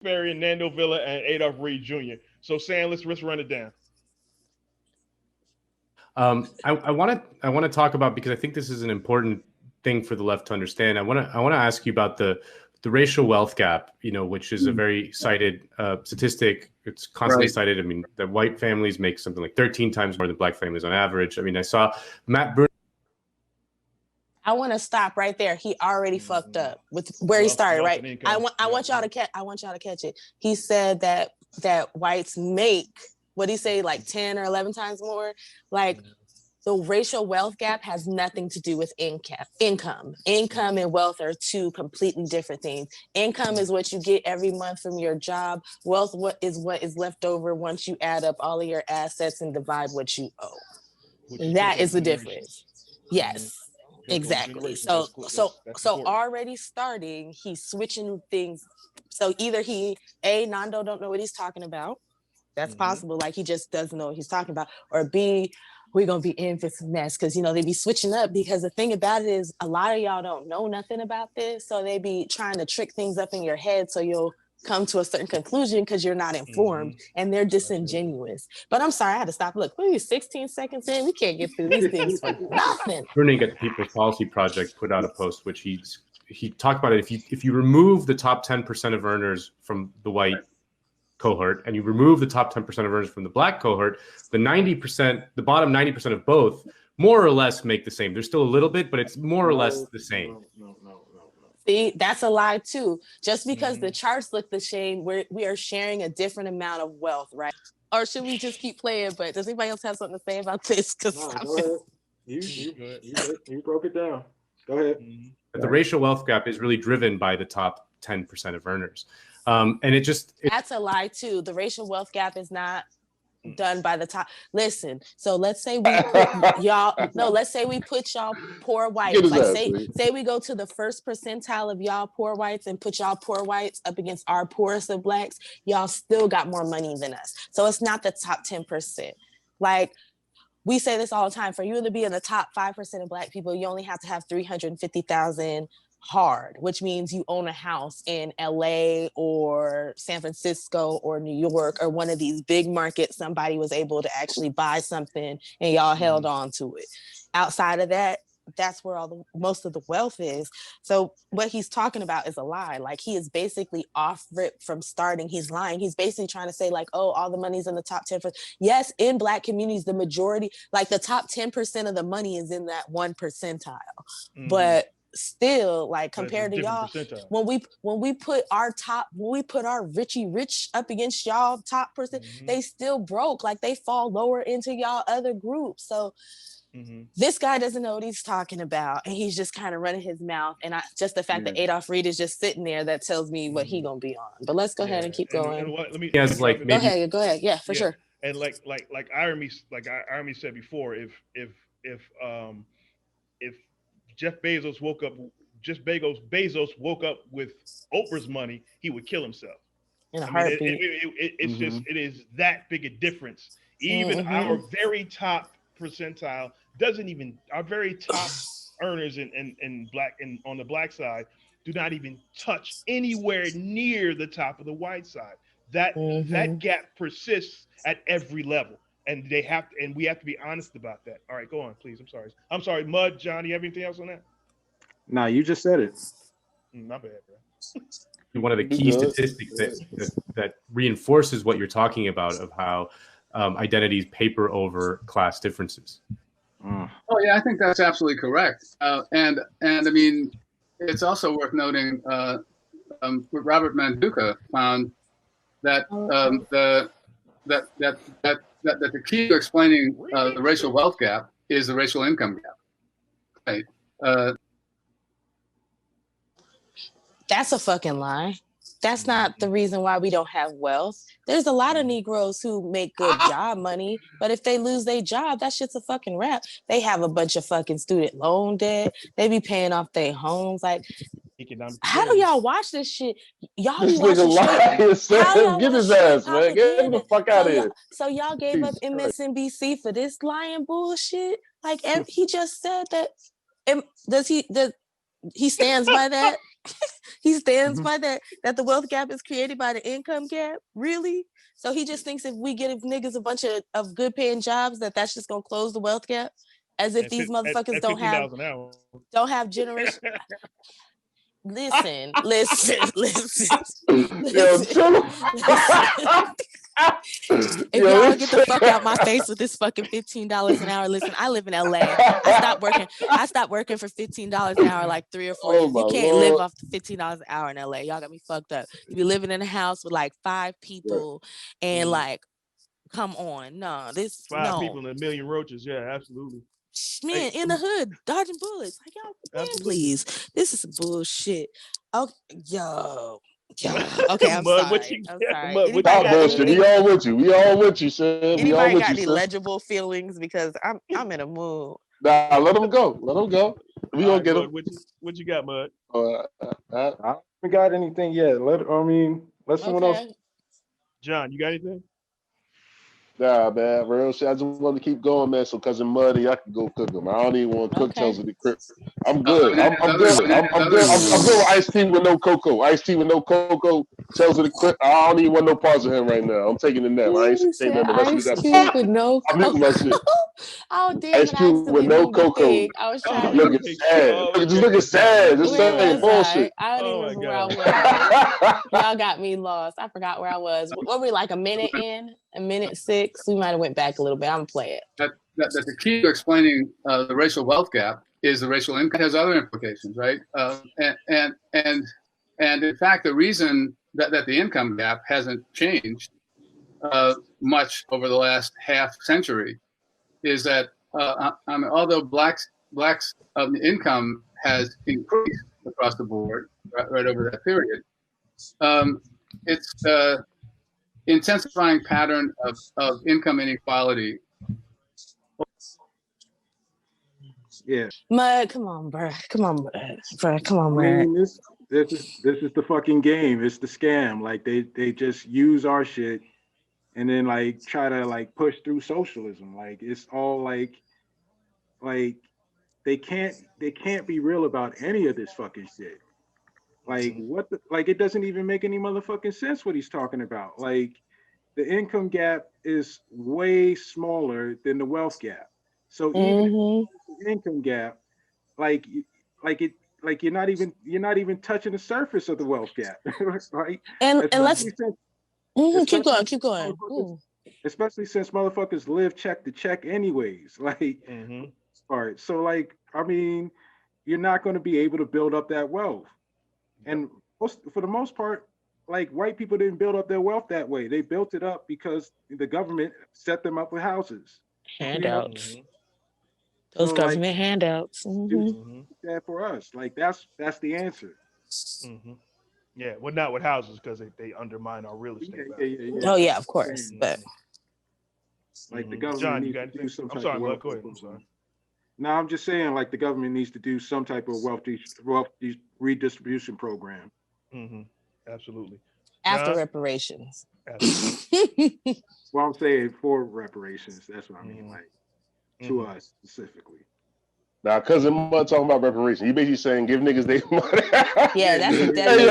Ferry, Nando Villa, and Adolph Reed Jr. So, Sam, let's run it down. I want to talk about, because I think this is an important thing for the left to understand. I want to ask you about the racial wealth gap, which is a very cited statistic. It's constantly cited. I mean, the white families make something like 13 times more than black families on average. I mean, I saw Matt Bruno. I want to stop right there. He already fucked up with where he started, right? I want y'all to catch it. He said that whites make, what he say, like 10 or 11 times more. Like, the racial wealth gap has nothing to do with income. Income and wealth are two completely different things. Income is what you get every month from your job. Wealth what is left over once you add up all of your assets and divide what you owe. That is the difference. Yes. Exactly. So already starting, he's switching things. So either Nando don't know what he's talking about. That's possible. Like, he just doesn't know what he's talking about. Or B, we're going to be in for some mess, because, they be switching up, because the thing about it is a lot of y'all don't know nothing about this. So they be trying to trick things up in your head so you'll come to a certain conclusion because you're not informed, and they're disingenuous. But I'm sorry, I had to stop. Look, we're 16 seconds in. We can't get through these things for nothing. Bruning at the People's Policy Project put out a post which he talked about it. If you remove the top 10% of earners from the white cohort and you remove the top 10% of earners from the black cohort, the bottom 90% of both more or less make the same. There's still a little bit, but it's more or less the same. No. See, that's a lie too. Just because the charts look the same, we are sharing a different amount of wealth, right? Or should we just keep playing? But does anybody else have something to say about this? Go ahead. You broke it down. Go ahead. But the racial wealth gap is really driven by the top 10% of earners. That's a lie too. The racial wealth gap is not done by the top. Listen, so let's say we put y'all poor whites. Like, say we go to the first percentile of y'all poor whites and put y'all poor whites up against our poorest of blacks, y'all still got more money than us. So it's not the top 10%. Like, we say this all the time. For you to be in the top 5% of black people, you only have to have 350,000 hard, which means you own a house in LA or San Francisco or New York or one of these big markets. Somebody was able to actually buy something and y'all held on to it. Outside of that, that's where most of the wealth is. So what he's talking about is a lie. Like, he is basically off rip from starting. He's lying. He's basically trying to say, like, oh, all the money's in the top 10%. Yes, in black communities, the majority, like the top 10% of the money is in that 1 percentile. But still, like, compared to y'all, when we put our Richie Rich up against y'all top percent, they still broke. Like, they fall lower into y'all other groups. So this guy doesn't know what he's talking about, and he's just kind of running his mouth. And just the fact that Adolph Reed is just sitting there, that tells me what he gonna be on. But let's go ahead and keep going. Go ahead. Yeah, for sure. And like Irony said before, if Bezos woke up with Oprah's money, he would kill himself. In a heartbeat. It is that big a difference. Even our very top percentile our very top earners in black and on the black side do not even touch anywhere near the top of the white side. That gap persists at every level. And we have to be honest about that. All right, go on, please. I'm sorry, Mud, John, you have anything else on that? Nah, you just said it. My bad, bro. One of the key statistics that reinforces what you're talking about of how identities paper over class differences. Oh yeah, I think that's absolutely correct. And I mean, it's also worth noting Robert Manduka found that that the key to explaining the racial wealth gap is the racial income gap. Right? That's a fucking lie. That's not the reason why we don't have wealth. There's a lot of Negroes who make good job money, but if they lose their job, that shit's a fucking wrap. They have a bunch of fucking student loan debt. They be paying off their homes. Like, how do y'all watch this shit? Y'all be watching shit. Get his ass, man. Get him the fuck out of here. So y'all gave up MSNBC for this lying bullshit? Like, he just said that. He stands by that? He stands by that the wealth gap is created by the income gap. Really? So he just thinks if we give niggas a bunch of good paying jobs, that's just gonna close the wealth gap, as if these motherfuckers at don't have generation. Listen. Yo, Listen. chill. If y'all don't get the fuck out my face with this fucking $15 an hour, listen, I live in LA. I stopped working for $15 an hour like 3 or 4 years. You can't live off the $15 an hour in LA. Y'all got me fucked up. You be living in a house with like 5 people and like, come on, no, this 5 people and a million roaches. Yeah, absolutely. Man, in the hood, dodging bullets. Like, y'all, man, please. This is some bullshit. Okay, yo. Okay, I'm sorry. I'm sorry. Stop bullshit. We all with you, Sam. Anybody got any legible feelings? Because I'm in a mood. Nah, let them go. We gonna get them. What you got, Mud? I haven't got anything yet. Let someone else. John, you got anything? Nah, man, real shit. I just want to keep going, man. So cousin Muddy, I can go cook them. I don't even want to cook Tales of the Crypt. I'm good. I'm good. I'm good with iced tea with no cocoa. Iced tea with no cocoa. Tales of the Crypt. I don't even want no parts of him right now. I'm taking a nap. I ain't saying nothing. Ice cube with no cocoa. I'm my shit. Oh damn! Ice cube with no cocoa. I was trying looking sad. Just looking sad. Just saying bullshit. I don't even remember where I was. Y'all got me lost. I forgot where I was. What were we, like a minute in? A minute 6? We might have went back a little bit. I'm gonna play it. That the key to explaining the racial wealth gap is the racial income. It has other implications, right? And in fact, the reason that the income gap hasn't changed much over the last half century is that although blacks income has increased across the board right over that period, it's intensifying pattern of income inequality. Yeah. Mud, come on, bro. Come on, bro. Come on, man. This is the fucking game. It's the scam. Like they just use our shit and then like try to like push through socialism. Like it's all like they can't be real about any of this fucking shit. Like it doesn't even make any motherfucking sense what he's talking about. Like the income gap is way smaller than the wealth gap. So even the income gap, you're not even touching the surface of the wealth gap, right? And let's keep going. Especially since motherfuckers live check to check anyways. Like, all right. So like, I mean, you're not going to be able to build up that wealth. And for the most part, like white people didn't build up their wealth that way. They built it up because the government set them up with houses. Handouts. Those government handouts. That for us. Like that's the answer. Yeah, well, not with houses because they undermine our real estate. Yeah. Oh yeah, of course. But like the government John, needs to do some type of wealth. Go ahead. I'm sorry. No, I'm just saying, like the government needs to do some type of wealth redistribution program. Absolutely. After reparations. Well, I'm saying for reparations. That's what I mean, like to us specifically. Now, cousin Mud talking about reparations. He basically saying give niggas their money. Yeah, that's a dead.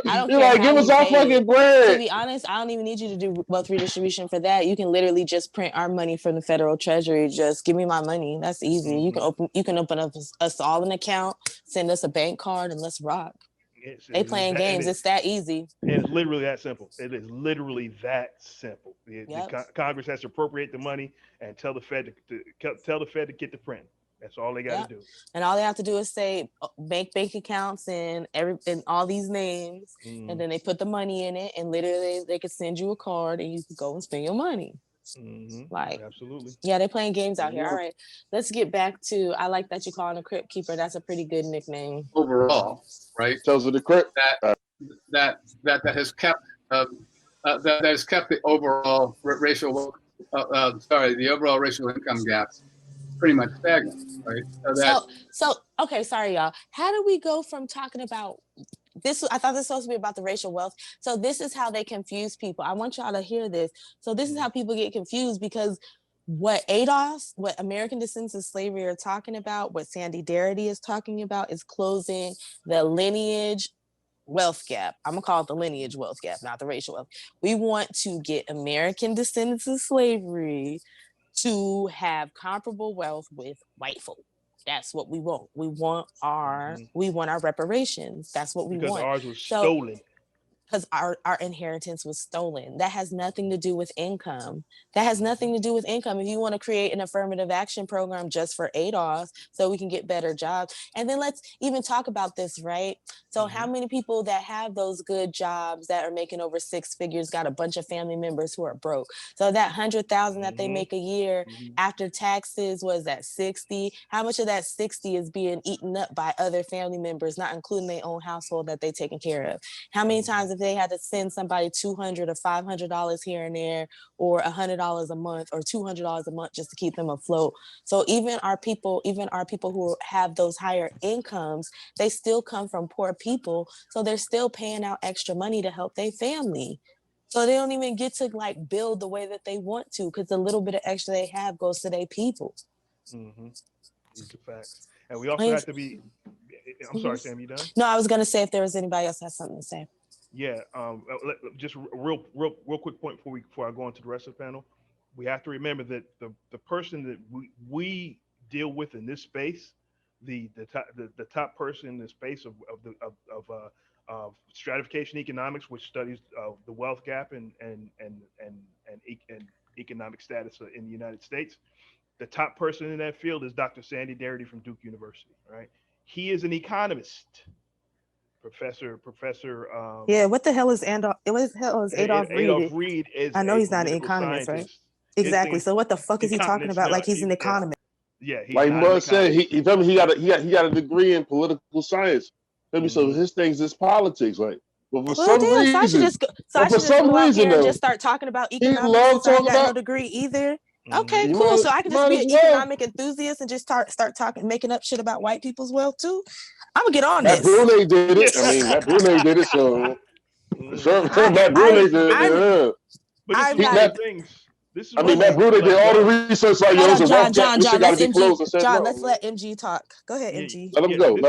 I don't care. You're like, give us our fucking bread. To be honest, I don't even need you to do wealth redistribution for that. You can literally just print our money from the federal treasury. Just give me my money. That's easy. You can open up us all an account, send us a bank card, and let's rock. They playing games. It's that easy. It's literally that simple. It is literally that simple. Congress has to appropriate the money and tell the Fed to get the print. That's all they got to do. And all they have to do is say bank accounts and all these names, and then they put the money in it, and literally they could send you a card, and you can go and spend your money. Like absolutely. Yeah, they're playing games out here. All right, let's get back to. I like that you call him a Crypt Keeper. That's a pretty good nickname. Overall, right? Tells of the Crypt that has kept that has kept the overall racial the overall racial income gap pretty much stagnant, right? So okay, sorry y'all. How do we go from talking about this? I thought this was supposed to be about the racial wealth. So this is how they confuse people. I want y'all to hear this. So this is how people get confused because what ADOS, what American Descendants of Slavery are talking about, what Sandy Darity is talking about, is closing the lineage wealth gap. I'm gonna call it the lineage wealth gap, not the racial wealth. We want to get American descendants of slavery to have comparable wealth with white folk. That's what we want. We want our reparations. That's what we want. Because ours was stolen. Because our inheritance was stolen. That has nothing to do with income. That has nothing to do with income. If you want to create an affirmative action program just for ADOS so we can get better jobs, and then let's even talk about this, right? So how many people that have those good jobs that are making over 6 figures got a bunch of family members who are broke? So that 100,000 that they make a year after taxes, was that 60? How much of that 60 is being eaten up by other family members, not including their own household that they taking care of? How many times if they had to send somebody $200 or $500 here and there, or $100 a month or $200 a month just to keep them afloat? So even our people who have those higher incomes, they still come from poor people. So they're still paying out extra money to help their family. So they don't even get to like build the way that they want to, because the little bit of extra they have goes to their people. These are facts. And we also have to be, I'm sorry, Sam, you done? No, I was going to say if there was anybody else has something to say. Yeah, just real quick point before I go into the rest of the panel. We have to remember that the person that we deal with in this space, the top person in the space of stratification economics, which studies the wealth gap and economic status in the United States. The top person in that field is Dr. Sandy Darity from Duke University. Right, he is an economist. Professor. Yeah, what the hell is Adolph? Adolph Reed? Adolph Reed is. I know he's not an economist, right? Exactly. So what the fuck is he talking about? Like he's an economist. Yeah, like Mud said, he told me he got a degree in political science. So his things is politics, like. But for some reason, I should just go and just start talking about economics since I ain't got no degree either. Okay, cool. So I can just be an economic enthusiast and just start talking, making up shit about white people's wealth too. I'm gonna get on this. Matt Brule did it. I mean, Matt Brule did it. So Matt Brule did it. But this is things. I mean, Matt Brule did all the research. Like, yo, John, let's MG. John, let's let MG talk. Go ahead, MG. Let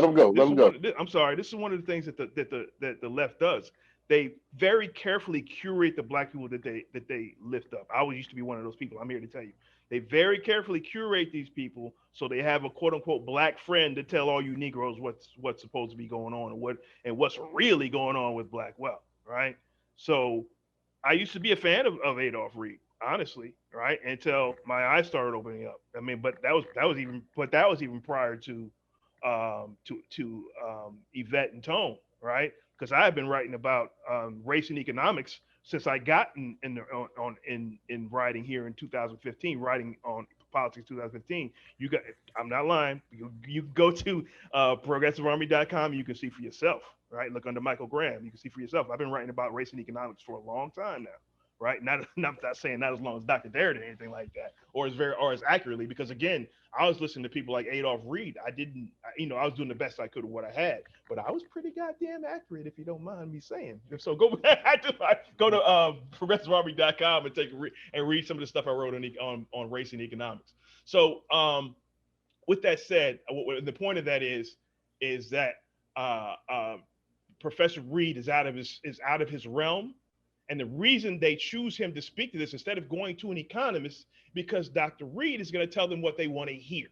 him go. I'm sorry. This is one of the things that the left does. They very carefully curate the black people that they lift up. I used to be one of those people. I'm here to tell you. They very carefully curate these people so they have a quote unquote black friend to tell all you Negroes what's supposed to be going on and what's really going on with black wealth, right? So I used to be a fan of Adolph Reed, honestly, right? Until my eyes started opening up. I mean, but that was even prior to Yvette and Tone, right? Because I have been writing about race and economics since I got in writing here in 2015, writing on politics 2015. I'm not lying. You go to progressivearmy.com, you can see for yourself, right? Look under Michael Graham, you can see for yourself. I've been writing about race and economics for a long time now, right? Not saying not as long as Dr. Darity or anything like that, or as accurately, because again, I was listening to people like Adolph Reed. I was doing the best I could with what I had, but I was pretty goddamn accurate, if you don't mind me saying. So go to progressivearmy.com and read some of the stuff I wrote on race and economics. So with that said, the point of that is that Professor Reed is out of his realm. And the reason they choose him to speak to this instead of going to an economist, because Dr. Reed is going to tell them what they want to hear.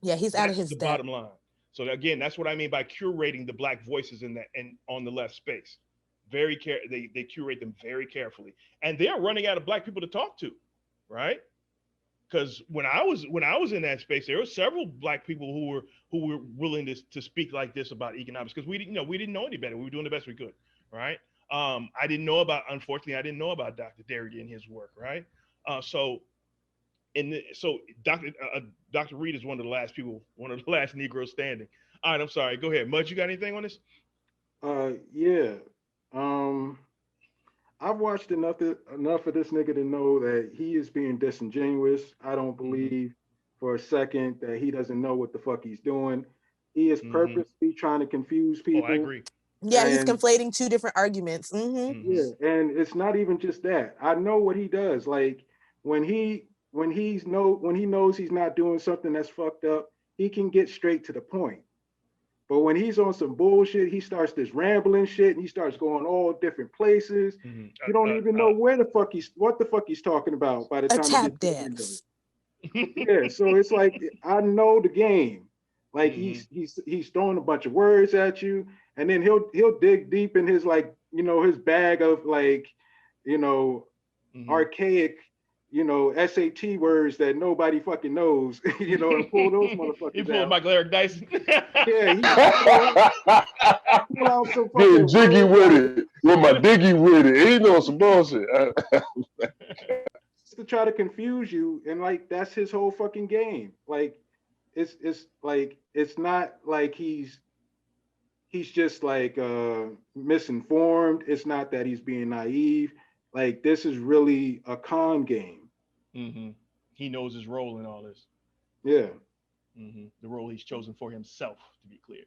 Yeah, he's out of his depth. Bottom line. So again, that's what I mean by curating the black voices in that and on the left space. They curate them very carefully, and they're running out of black people to talk to, right? Because when I was in that space, there were several black people who were willing to speak like this about economics, because we didn't know any better. We were doing the best we could, right? Unfortunately, I didn't know about Dr. Darity and his work, right? So Dr. Reed is one of the last Negroes standing. All right, I'm sorry. Go ahead. Mudge, you got anything on this? Yeah. I've watched enough of this nigga to know that he is being disingenuous. I don't believe for a second that he doesn't know what the fuck he's doing. He is purposely trying to confuse people. Oh, I agree. Yeah, he's conflating two different arguments. Yeah, and it's not even just that. I know what he does. Like when he when he knows he's not doing something that's fucked up, he can get straight to the point. But when he's on some bullshit, he starts this rambling shit and he starts going all different places. You don't even know what the fuck he's talking about by the time he gets to the end of it. Yeah, so it's like I know the game. Like he's throwing a bunch of words at you, and then he'll dig deep in his his bag of archaic SAT words that nobody fucking knows, and pull those motherfuckers He pulled out. Michael Eric Dyson. Yeah, he pull out some getting fucking jiggy words with it, with my diggy with it. He knows some bullshit. to try to confuse you, and like that's his whole fucking game. Like it's like it's not like he's just like misinformed. It's not that he's being naive. Like this is really a con game. He knows his role in all this. Yeah. The role he's chosen for himself, to be clear.